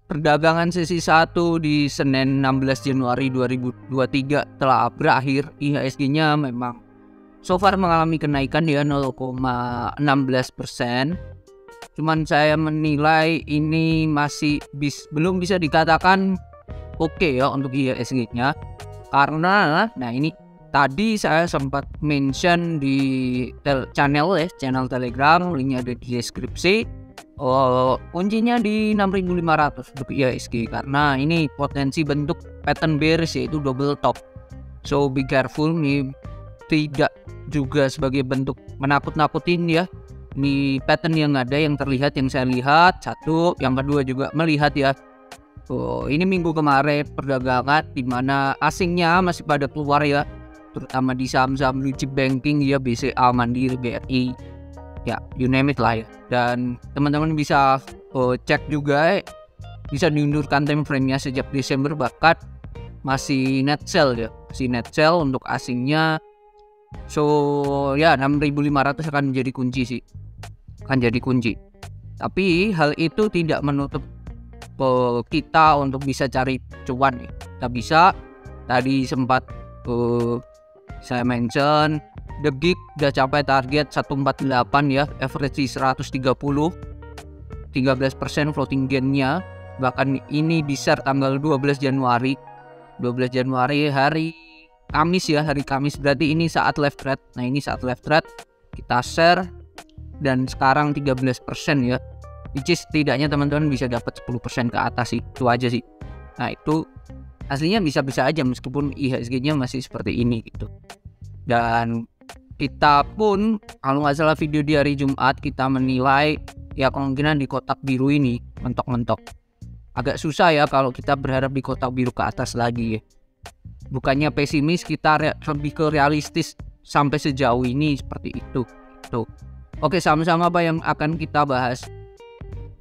Perdagangan sesi 1 di Senin 16 Januari 2023 telah berakhir. IHSG-nya memang so far mengalami kenaikan ya 0,16%. Cuman saya menilai ini masih belum bisa dikatakan oke ya untuk IHSG-nya. Karena ini tadi saya sempat mention di channel Telegram, linknya ada di deskripsi. Kuncinya di 6.500 untuk IHSG karena ini potensi bentuk pattern bearish yaitu double top. So be careful, nih tidak juga sebagai bentuk menakut-nakutin ya. Ini pattern yang ada, yang terlihat, yang saya lihat satu, yang kedua juga melihat ya. Ini minggu kemarin perdagangan di mana asingnya masih pada keluar ya, terutama di saham-saham blue chip banking ya, BCA, Mandiri, BRI. Ya, you name it lah ya. Dan teman-teman bisa cek juga, bisa diundurkan time frame-nya sejak Desember, bahkan masih net sell ya, masih net sell untuk asingnya. So ya 6.500 akan menjadi kunci sih, akan jadi kunci. Tapi hal itu tidak menutup kita untuk bisa cari cuan ya. Kita bisa, tadi sempat saya mention The Gig udah capai target 148 ya, average 130, 13% floating gain-nya. Bahkan ini di share tanggal 12 Januari hari Kamis ya, hari Kamis, berarti ini saat live trade. Nah ini saat live trade kita share dan sekarang 13% ya, which is setidaknya teman-teman bisa dapat 10% ke atas sih, itu aja sih. Nah itu aslinya bisa-bisa aja meskipun IHSG-nya masih seperti ini gitu. Dan kita pun kalau nggak salah video di hari Jumat kita menilai ya kemungkinan di kotak biru ini mentok-mentok. Agak susah ya kalau kita berharap di kotak biru ke atas lagi ya. Bukannya pesimis, kita lebih ke realistis sampai sejauh ini seperti itu. Tuh. Oke, sama-sama apa yang akan kita bahas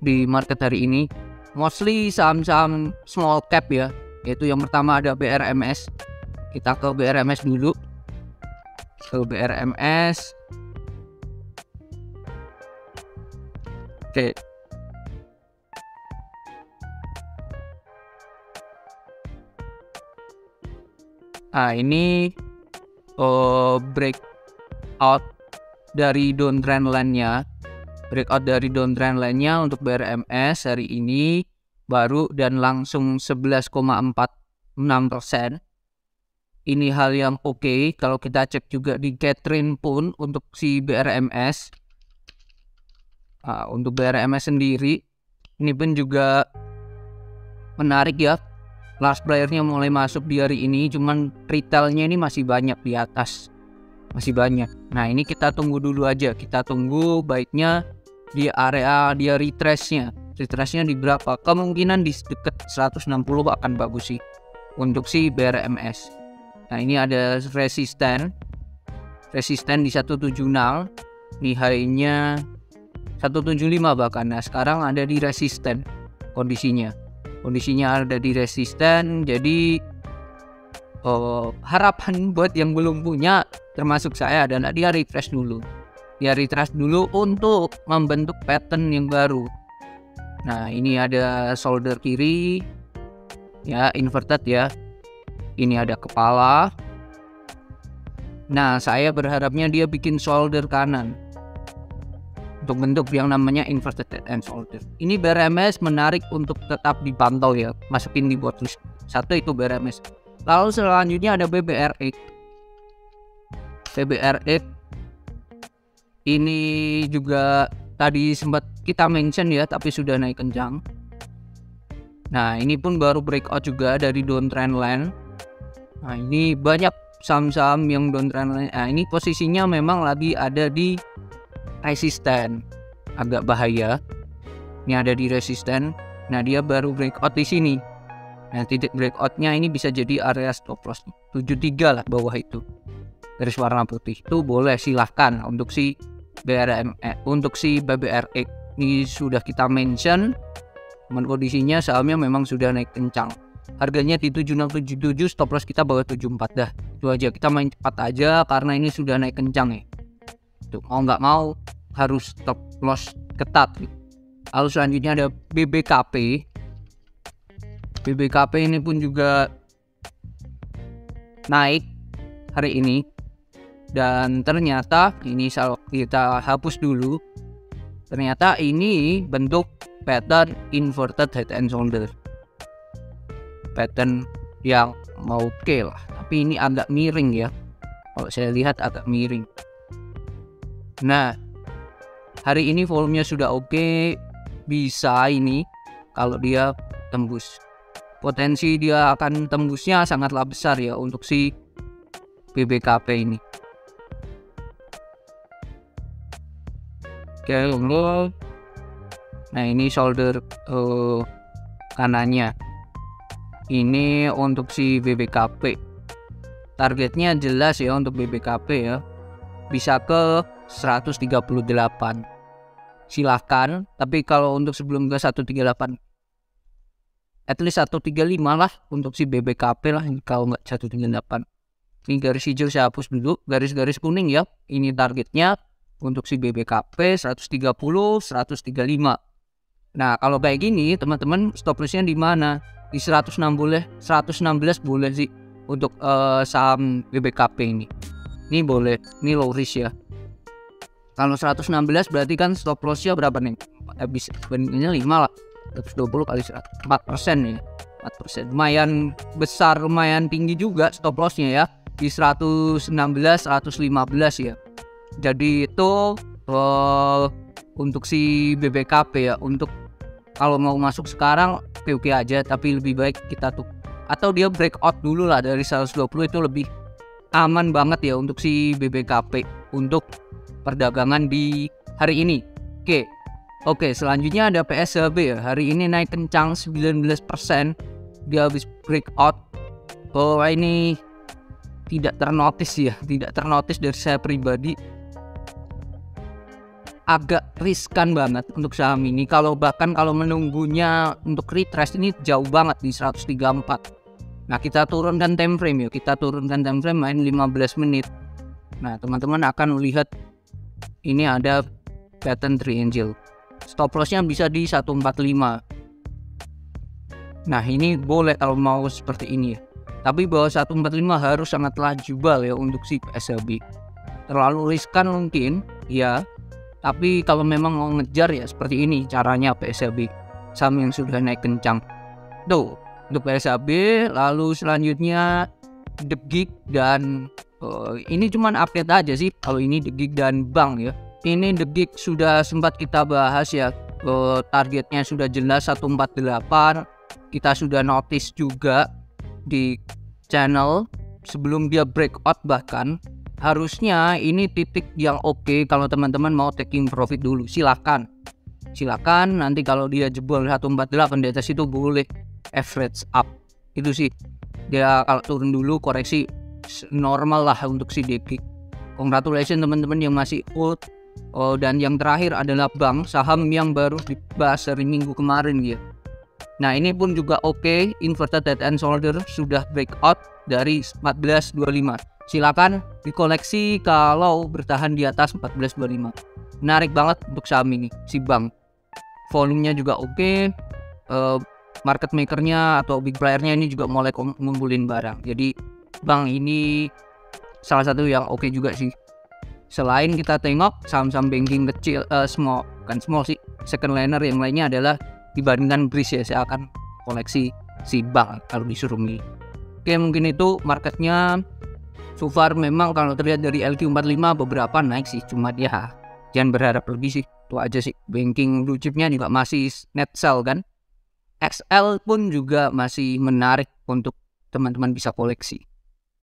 di market hari ini? Mostly saham-saham small cap ya. Yaitu yang pertama ada BRMS. Kita ke BRMS dulu. BRMS. Oke. Nah ini breakout dari downtrend line-nya. Breakout dari downtrend line-nya untuk BRMS hari ini baru dan langsung 11,46%. Ini hal yang oke. Kalau kita cek juga di Catherine pun untuk si BRMS, untuk BRMS sendiri ini pun juga menarik ya. Large player-nya mulai masuk di hari ini, cuman retailnya ini masih banyak di atas, masih banyak. Nah ini kita tunggu dulu aja, kita tunggu baiknya di area dia retrace-nya di berapa. Kemungkinan di dekat 160 akan bagus sih untuk si BRMS. Nah ini ada resisten di 170, nih high-nya 175 bahkan. Nah sekarang ada di resisten, kondisinya ada di resisten. Jadi harapan buat yang belum punya termasuk saya adalah dia refresh dulu untuk membentuk pattern yang baru. Nah ini ada shoulder kiri ya, inverted ya. Ini ada kepala. Nah saya berharapnya dia bikin shoulder kanan untuk bentuk yang namanya inverted and shoulder. Ini BRMS menarik untuk tetap dipantau ya, masukin di watchlist. Satu itu BRMS. Lalu selanjutnya ada BBRX. Ini juga tadi sempat kita mention ya, tapi sudah naik kencang. Nah ini pun baru breakout juga dari downtrend line. Nah ini banyak saham-saham yang downtrend line. Nah ini posisinya memang lagi ada di resisten, agak bahaya. Ini ada di resisten. Nah dia baru breakout di sini. Nah titik breakoutnya ini bisa jadi area stop loss 73 lah, bawah itu garis warna putih. Itu boleh silahkan untuk si untuk si BBRX. Ini sudah kita mention, cuman kondisinya sahamnya memang sudah naik kencang. Harganya di 7677, stop loss kita bawah 74 dah. Itu aja, kita main cepat aja karena ini sudah naik kencang ya. Tuh, mau nggak mau harus stop loss ketat. Lalu selanjutnya ada BBKP. BBKP ini pun juga naik hari ini, dan ternyata ini kita hapus dulu. Ternyata ini bentuk pattern inverted head and shoulder, pattern yang oke lah, tapi ini agak miring ya, kalau saya lihat agak miring. Nah, hari ini volumenya sudah oke, bisa ini kalau dia tembus, potensi dia akan tembusnya sangatlah besar ya untuk si BBKP ini. Oke, nah ini shoulder kanannya. Ini untuk si BBKP. Targetnya jelas ya untuk BBKP ya. Bisa ke 138. Silahkan, tapi kalau untuk sebelum ke 138, at least 135 lah untuk si BBKP lah, kalau nggak 138. Ini garis hijau saya hapus dulu, garis-garis kuning ya. Ini targetnya untuk si BBKP 130, 135. Nah, kalau kayak gini teman-teman stop lossnya di mana? Di 116 boleh sih untuk saham BBKP ini. Ini boleh, ini low risk ya. Kalau 116 berarti kan stop lossnya berapa nih? Habis bandingannya 5 lah. 120 kali 100, 4% ya. 4%. Lumayan besar, lumayan tinggi juga stop lossnya ya. Di 116, 115 ya. Jadi itu untuk si BBKP ya. Untuk kalau mau masuk sekarang oke aja, tapi lebih baik kita tuh atau dia breakout dulu lah dari 120, itu lebih aman banget ya untuk si BBKP untuk perdagangan di hari ini. Oke, selanjutnya ada PSHB ya. Hari ini naik kencang 19%. Dia habis breakout. Ini tidak ternotis ya, tidak ternotis dari saya pribadi. Agak riskan banget untuk saham ini. Bahkan kalau menunggunya untuk retrace ini jauh banget di 134. Nah, kita turunkan time frame ya. Kita turunkan time frame main 15 menit. Nah, teman-teman akan melihat ini ada pattern triangle. Stop lossnya bisa di 145. Nah, ini boleh kalau mau seperti ini ya. Tapi bawah 145 harus sangatlah jubal ya untuk si PSHB. Terlalu riskan mungkin ya. Tapi kalau memang mau ngejar ya seperti ini caranya PSHB, saham yang sudah naik kencang. Tuh untuk PSHB. Lalu selanjutnya The Gig dan ini cuman update aja sih. Kalau ini The Gig dan Bank ya. Ini The Gig sudah sempat kita bahas ya. Targetnya sudah jelas 148. Kita sudah notice juga di channel sebelum dia breakout, bahkan harusnya ini titik yang oke kalau teman-teman mau taking profit dulu. Silakan nanti kalau dia jebol 148 di atas itu boleh average up. Itu sih dia kalau turun dulu koreksi normal lah untuk si DG. Congratulations teman-teman yang masih hold. Dan yang terakhir adalah Bank, saham yang baru dibahas dari minggu kemarin ya. Nah, ini pun juga oke. Inverted head and shoulder sudah breakout dari 1425. Silakan dikoleksi kalau bertahan di atas 1425. Menarik banget untuk saham ini, si Bank. Volumenya juga oke. Market makernya atau big playernya ini juga mulai ngumpulin barang. Jadi Bank ini salah satu yang oke juga sih. Selain kita tengok saham-saham banking kecil, bukan small sih, second liner yang lainnya adalah dibandingkan Breeze ya, saya akan koleksi si Bank kalau disuruh milih. Oke, mungkin itu marketnya. So far memang kalau terlihat dari LQ45 beberapa naik sih, cuma ya jangan berharap lebih sih. Itu aja sih. Banking blue chipnya juga masih net sell kan. XL pun juga masih menarik untuk teman-teman bisa koleksi.